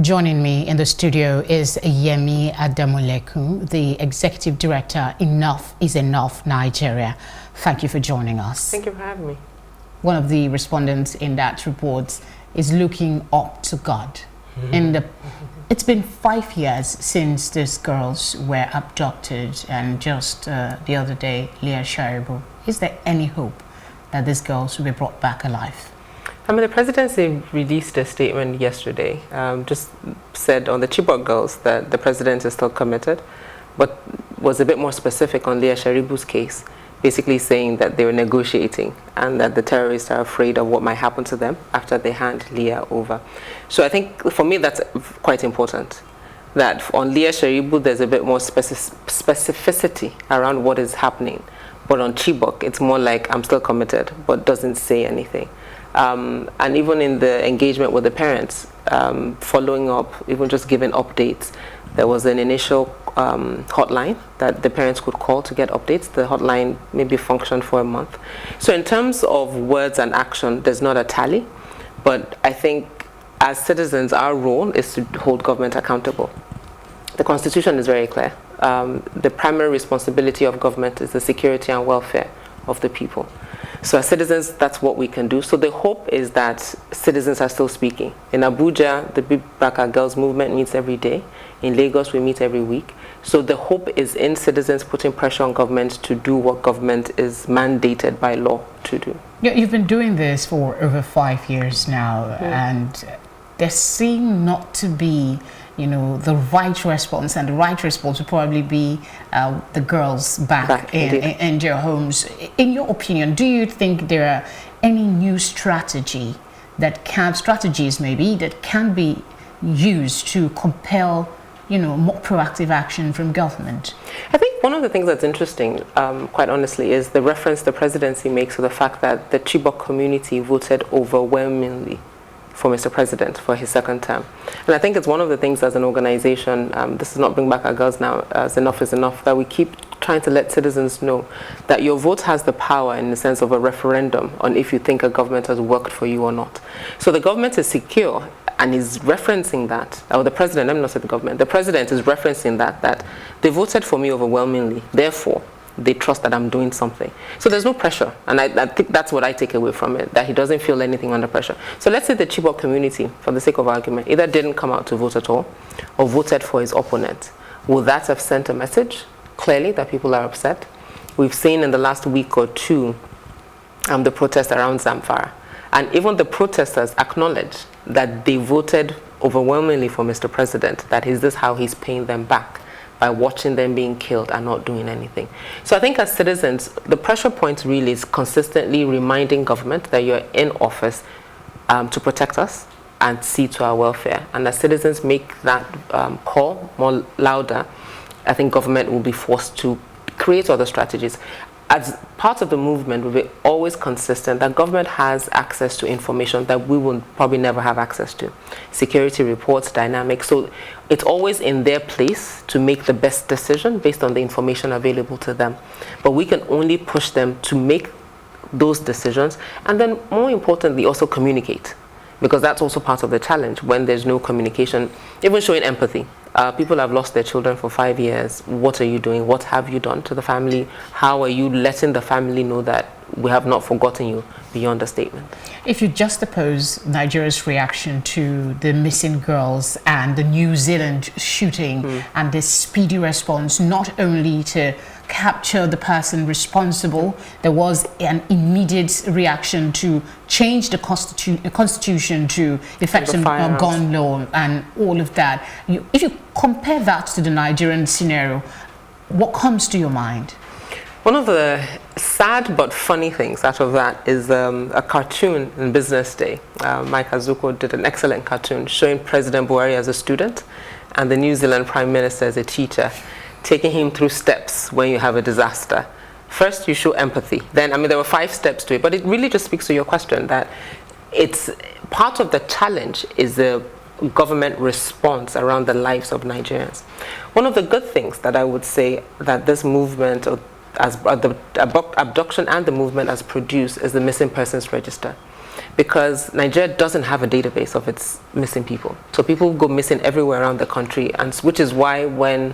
Joining me in the studio is Yemi Adamolekun, the Executive Director, Enough is Enough Nigeria. Thank you for joining us. Thank you for having me. One of the respondents in that report is looking up to God. It's been 5 years since these girls were abducted, and just the other day, reassured. Is there any hope that these girls will be brought back alive? I mean, the presidency released a statement yesterday, just said on the Chibok girls that the president is still committed, but was a bit more specific on Leah Sharibu's case, basically saying that they were negotiating and that the terrorists are afraid of what might happen to them after they hand Leah over. So I think for me that's quite important, that on Leah Sharibu there's a bit more specificity around what is happening, but on Chibok it's more like I'm still committed but doesn't say anything. And even in the engagement with the parents, following up, even just giving updates, there was an initial hotline that the parents could call to get updates. The hotline maybe functioned for a month. So in terms of words and action, there's not a tally, but I think as citizens, our role is to hold government accountable. The Constitution is very clear. The primary responsibility of government is the security and welfare of the people. So as citizens, that's what we can do. So the hope is that citizens are still speaking. In Abuja, the Big Baka Girls movement meets every day. In Lagos, we meet every week. So the hope is in citizens putting pressure on government to do what government is mandated by law to do. Yeah, you've been doing this for over 5 years now, and there seem not to be, the right response, and the right response would probably be the girls back in their homes. In your opinion, do you think there are any new strategies maybe that can be used to compel, more proactive action from government? I think one of the things that's interesting, quite honestly, is the reference the presidency makes to the fact that the Chibok community voted overwhelmingly for Mr. President for his second term. And I think it's one of the things as an organization, this is not Bring Back Our Girls now, as Enough is Enough, that we keep trying to let citizens know that your vote has the power in the sense of a referendum on if you think a government has worked for you or not. So the government is secure and is referencing that, or the president, let me not say the government, the president is referencing that they voted for me overwhelmingly, therefore they trust that I'm doing something. So there's no pressure, and I think that's what I take away from it, that he doesn't feel anything under pressure. So let's say the Chibok community, for the sake of argument, either didn't come out to vote at all or voted for his opponent. Would that have sent a message clearly that people are upset? We've seen in the last week or two the protest around Zamfara, and even the protesters acknowledge that they voted overwhelmingly for Mr. President, that is this how he's paying them back, by watching them being killed and not doing anything. So I think as citizens, the pressure point really is consistently reminding government that you're in office to protect us and see to our welfare. And as citizens make that call more louder, I think government will be forced to create other strategies. As part of the movement, we'll be always consistent that government has access to information that we will probably never have access to. Security reports, dynamics. So it's always in their place to make the best decision based on the information available to them. But we can only push them to make those decisions, and then more importantly also communicate, because that's also part of the challenge when there's no communication, even showing empathy. People have lost their children for 5 years. What are you doing? What have you done to the family? How are you letting the family know that we have not forgotten you beyond a statement? If you juxtapose Nigeria's reaction to the missing girls and the New Zealand shooting and the speedy response, not only to capture the person responsible, there was an immediate reaction to change the constitution to effect some gun law and all of that. If you compare that to the Nigerian scenario, what comes to your mind? One of the sad but funny things out of that is a cartoon in Business Day. Mike Azuko did an excellent cartoon showing President Buhari as a student and the New Zealand Prime Minister as a teacher, taking him through steps when you have a disaster. First, you show empathy. Then, there were 5 steps to it, but it really just speaks to your question that it's part of the challenge is the government response around the lives of Nigerians. One of the good things that I would say that this movement, or as the abduction and the movement has produced, is the missing persons register. because Nigeria doesn't have a database of its missing people. So people go missing everywhere around the country, and which is why when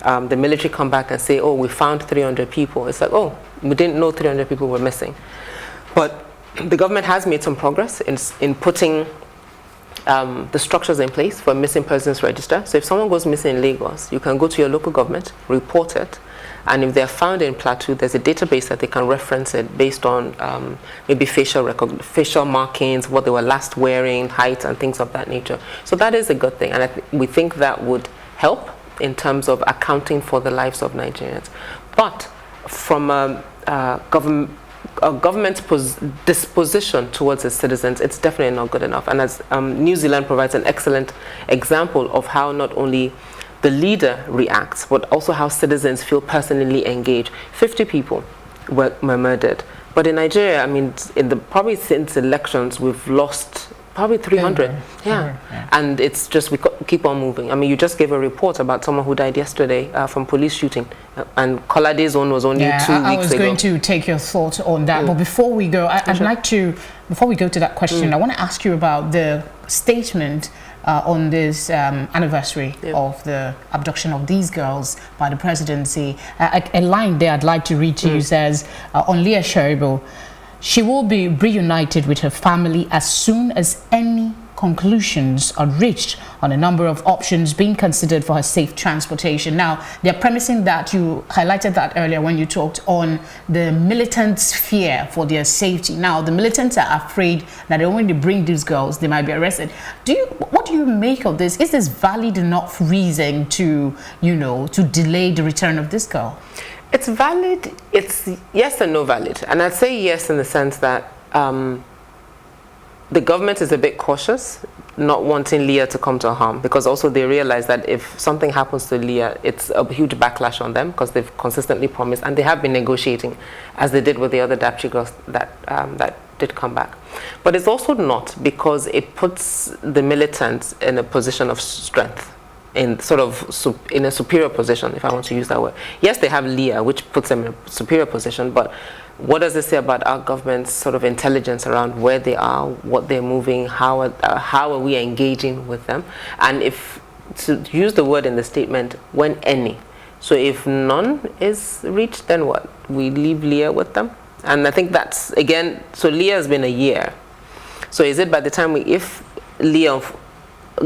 the military come back and say, oh, we found 300 people, it's like, oh, we didn't know 300 people were missing. But the government has made some progress in putting the structures in place for a missing persons register. So if someone goes missing in Lagos, you can go to your local government, report it, and if they're found in Plateau, there's a database that they can reference it based on maybe facial markings, what they were last wearing, height, and things of that nature. So that is a good thing, and we think that would help in terms of accounting for the lives of Nigerians. But from a government's disposition towards its citizens, it's definitely not good enough. And as New Zealand provides an excellent example of how not only the leader reacts, but also how citizens feel personally engaged. 50 people were murdered. But in Nigeria, I mean, probably since elections, we've lost probably 300. Yeah. And it's just, we keep on moving. I mean, you just gave a report about someone who died yesterday from police shooting. And Kolade's one was only 2 weeks ago. I was going to take your thoughts on that. But before we go, I'd like to, before we go to that question, I want to ask you about the statement on this anniversary of the abduction of these girls by the presidency. A line there I'd like to read to you says, on Leah Sharibo, she will be reunited with her family as soon as any conclusions are reached on a number of options being considered for her safe transportation. Now, they're premising that, you highlighted that earlier when you talked on the militants' fear for their safety. Now, the militants are afraid that when they bring these girls, they might be arrested. What do you make of this? Is this valid enough reason to, to delay the return of this girl? It's valid. It's yes and no valid. And I'd say yes in the sense that the government is a bit cautious, not wanting Leah to come to harm, because also they realize that if something happens to Leah, it's a huge backlash on them, because they've consistently promised, and they have been negotiating, as they did with the other Dapchi girls that did come back. But it's also not, because it puts the militants in a position of strength, in sort of in a superior position, if I want to use that word. Yes, they have Leah, which puts them in a superior position, but what does it say about our government's sort of intelligence around where they are, what they're moving, how are we engaging with them? And if, to use the word in the statement, when any. So if none is reached, then what? We leave Leah with them? And I think that's, again, so Leah has been a year. So is it by the time if Leah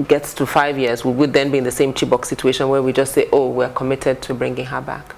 gets to 5 years, we would then be in the same Chibok situation where we just say, oh, we're committed to bringing her back?